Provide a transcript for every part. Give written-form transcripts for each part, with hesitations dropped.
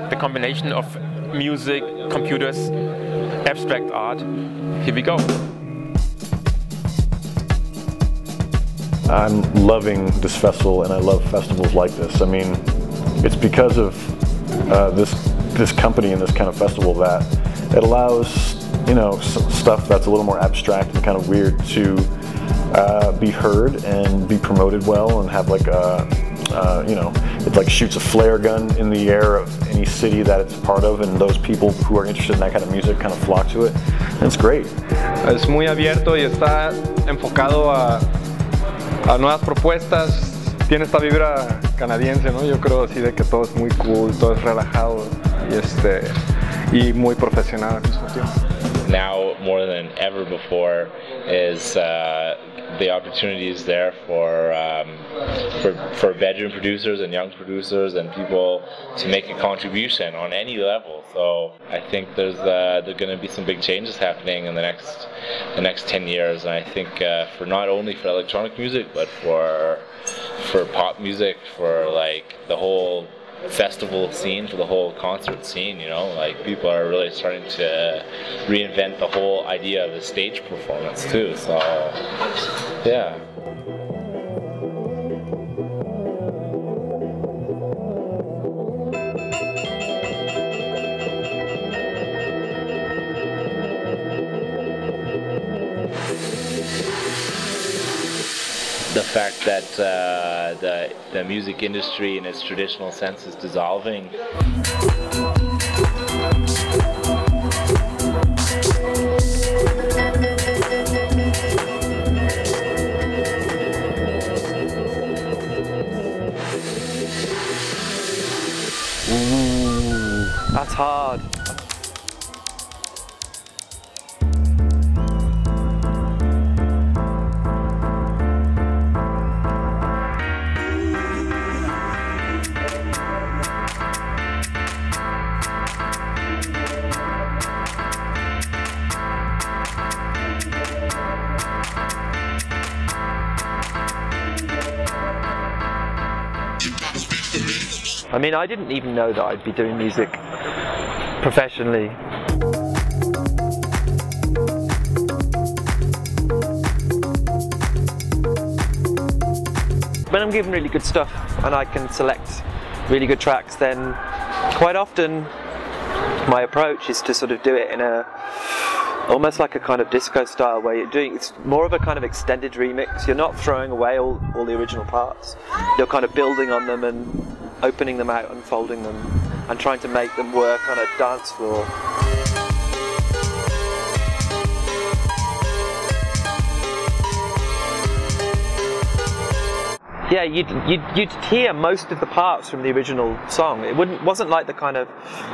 the combination of music, computers, abstract art. Here we go. I'm loving this festival, and I love festivals like this. I mean, it's because of this company and this kind of festival that it allows, you know, stuff that's a little more abstract and kind of weird to be heard and be promoted well, and have like a, you know, it like shoots a flare gun in the air of any city that it's part of, and those people who are interested in that kind of music kind of flock to it, and it's great. Es muy abierto y está enfocado a nuevas propuestas. Tiene esta vibra canadiense, ¿no? Yo creo así de que todo es muy cool, todo es relajado y muy profesional al mismo tiempo. Now more than ever before is the opportunities there for bedroom producers and young producers and people to make a contribution on any level. So I think there's going to be some big changes happening in the next 10 years, and I think for not only for electronic music but for pop music, for like the whole festival scene, for the whole concert scene, you know, like people are really starting to reinvent the whole idea of the stage performance too, so yeah. The fact that the music industry in its traditional sense is dissolving. Ooh, that's hard. I mean, I didn't even know that I'd be doing music professionally. When I'm given really good stuff and I can select really good tracks, then quite often my approach is to sort of do it in a almost like a kind of disco style way. It's more of a kind of extended remix. You're not throwing away all the original parts. You're kind of building on them and opening them out, unfolding them, and trying to make them work on a dance floor. Yeah, you'd hear most of the parts from the original song. It wasn't like the kind of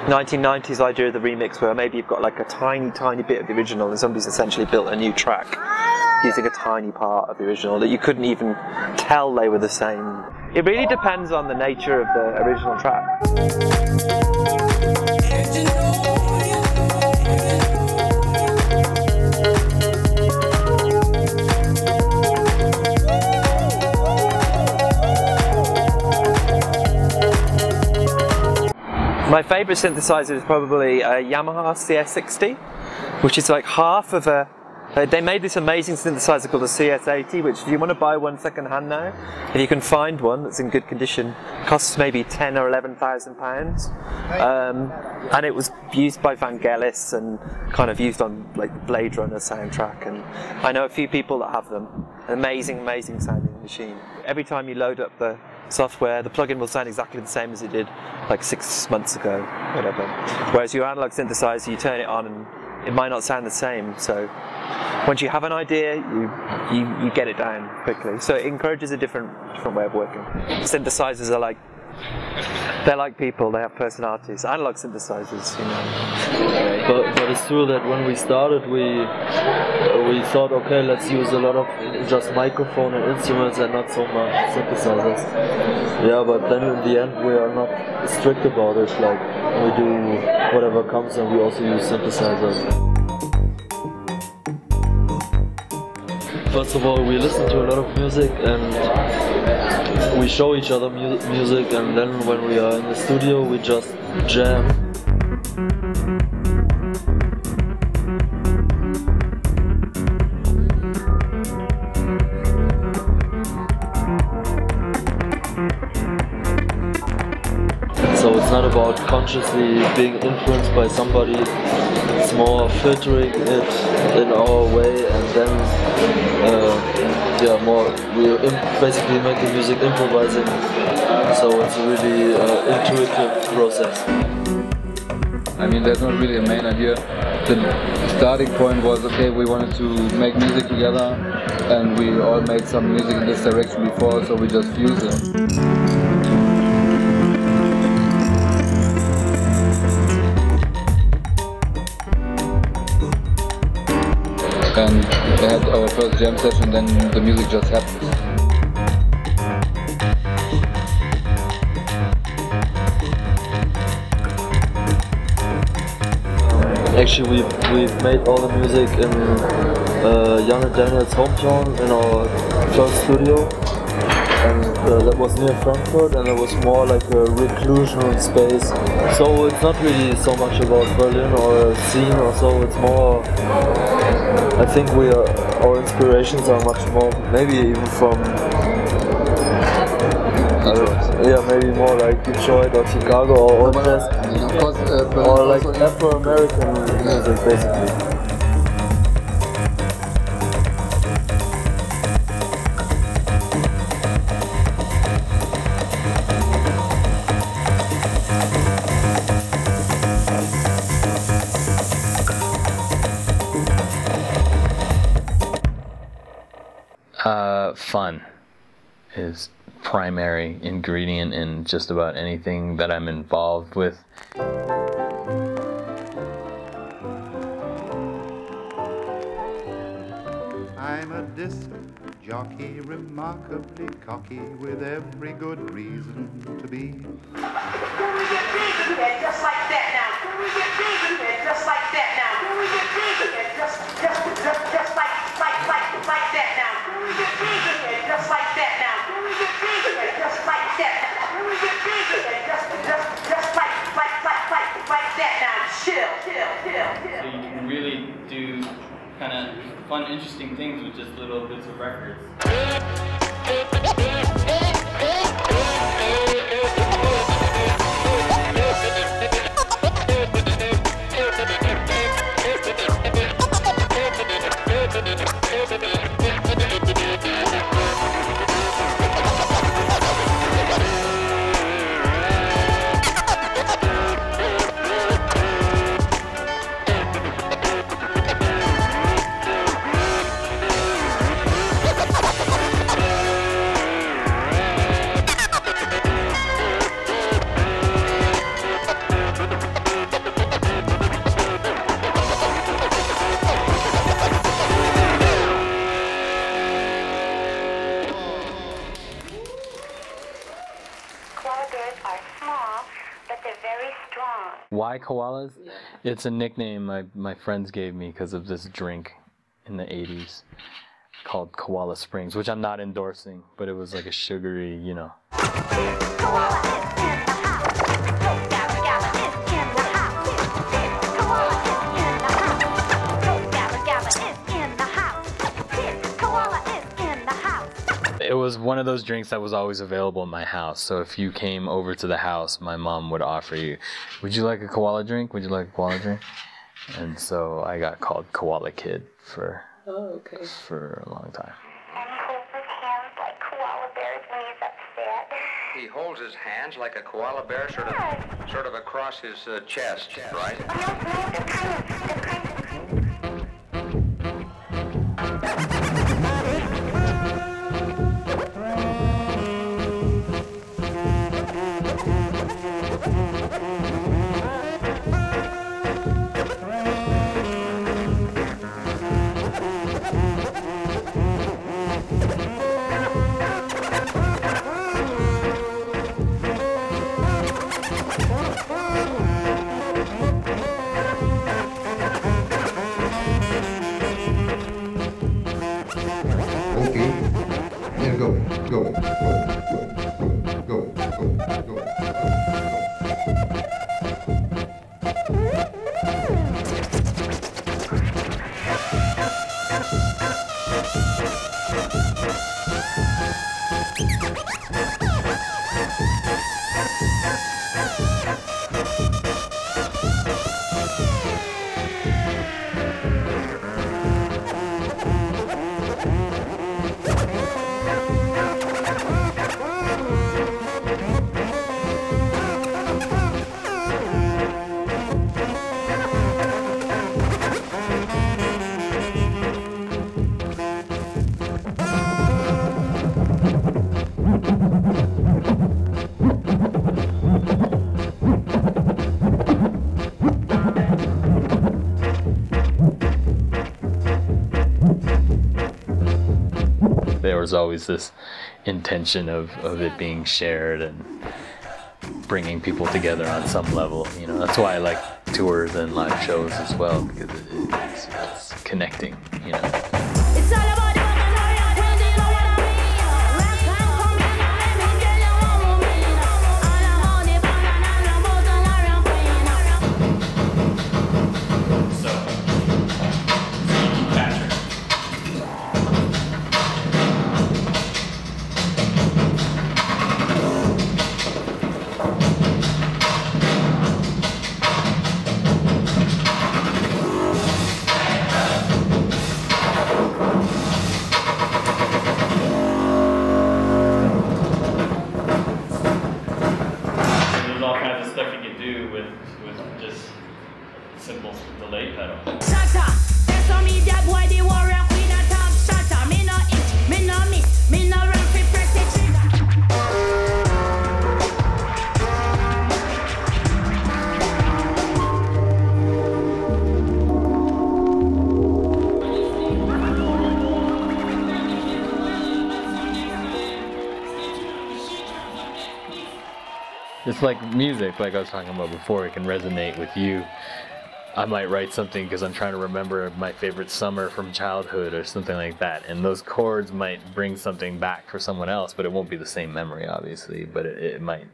1990s idea of the remix where maybe you've got like a tiny bit of the original and somebody's essentially built a new track using a tiny part of the original that you couldn't even tell they were the same. It really depends on the nature of the original track. My favourite synthesizer is probably a Yamaha CS60, which is like half of a... They made this amazing synthesizer called the CS80, which if you want to buy one second hand now, if you can find one that's in good condition, costs maybe £10,000 or £11,000. And it was used by Vangelis and kind of used on like the Blade Runner soundtrack. And I know a few people that have them. An amazing sounding machine. Every time you load up the software, the plugin will sound exactly the same as it did like 6 months ago, whatever. Whereas your analog synthesizer, you turn it on and it might not sound the same. So once you have an idea, you get it down quickly. So it encourages a different way of working. Synthesizers are like, they're like people, they have personalities. Analog synthesizers, you know. But it's true that when we started, we thought, okay, let's use a lot of just microphone and instruments and not so much synthesizers. Yeah, but then in the end we are not strict about it. Like we do whatever comes, and we also use synthesizers. First of all, we listen to a lot of music and we show each other music, and then when we are in the studio, we just jam. So it's not about consciously being influenced by somebody, it's more filtering it in our way, and then we basically make the music improvising, so it's a really intuitive process. I mean, there's not really a main idea. The starting point was, okay, we wanted to make music together, and we all made some music in this direction before, so we just fused it. And we had our first jam session, then the music just happened. Actually, we've made all the music in Jan and Daniel's hometown in our first studio, and that was near Frankfurt, and it was more like a reclusional space. So it's not really so much about Berlin or a scene or so, it's more, I think our inspirations are much more, maybe even from, maybe more like Detroit or Chicago or or like Afro-American music, basically. Fun is primary ingredient in just about anything that I'm involved with. I'm a disc jockey, remarkably cocky, with every good reason to be. When we get big again, just like that now. When we get big again, just like that now. When we get big again, just like that now. When we get big again, just like that now. When we get big again, just like that now. When we get big again, just like that now. Chill. So you can really do kind of fun, interesting things with just little bits of records. Why koalas? Yeah. It's a nickname my friends gave me because of this drink in the 80s called Koala Springs, which I'm not endorsing, but it was like a sugary, you know. It was one of those drinks that was always available in my house. So if you came over to the house, my mom would offer you, would you like a koala drink? Would you like a koala drink? And so I got called Koala Kid for a long time. He holds his hands like a koala bear, sort of across his chest, right? There was always this intention of it being shared and bringing people together on some level. You know, that's why I like tours and live shows as well, because it's connecting. You know. It's all about the when you know what I mean. Rap and come in, let me tell you what we mean. All about the banana and the bottle around queen. So, Patrick. There's all kinds of stuff you can do with just simple delay pedal. Shatter, that's on me, that boy, the warrior queen of top shatter. Me no hit, me no miss, me no run fi press the trigger. It's like music, like I was talking about before, it can resonate with you. I might write something because I'm trying to remember my favorite summer from childhood or something like that, and those chords might bring something back for someone else, but it won't be the same memory, obviously, but it might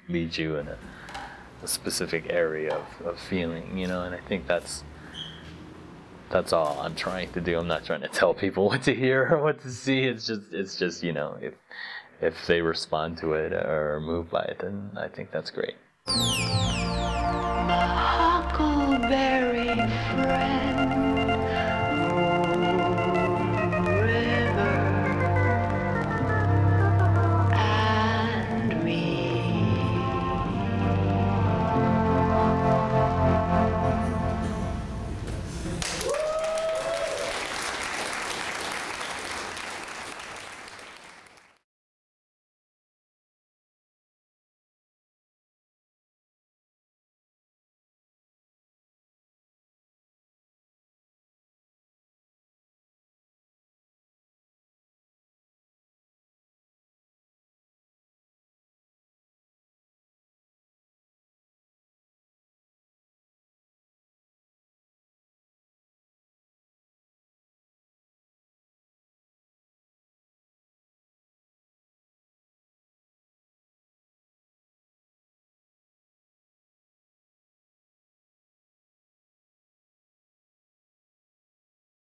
lead you in a specific area of feeling, you know, and I think that's all I'm trying to do. I'm not trying to tell people what to hear or what to see. It's just you know, if they respond to it or are moved by it, then I think that's great. Huckleberry friend.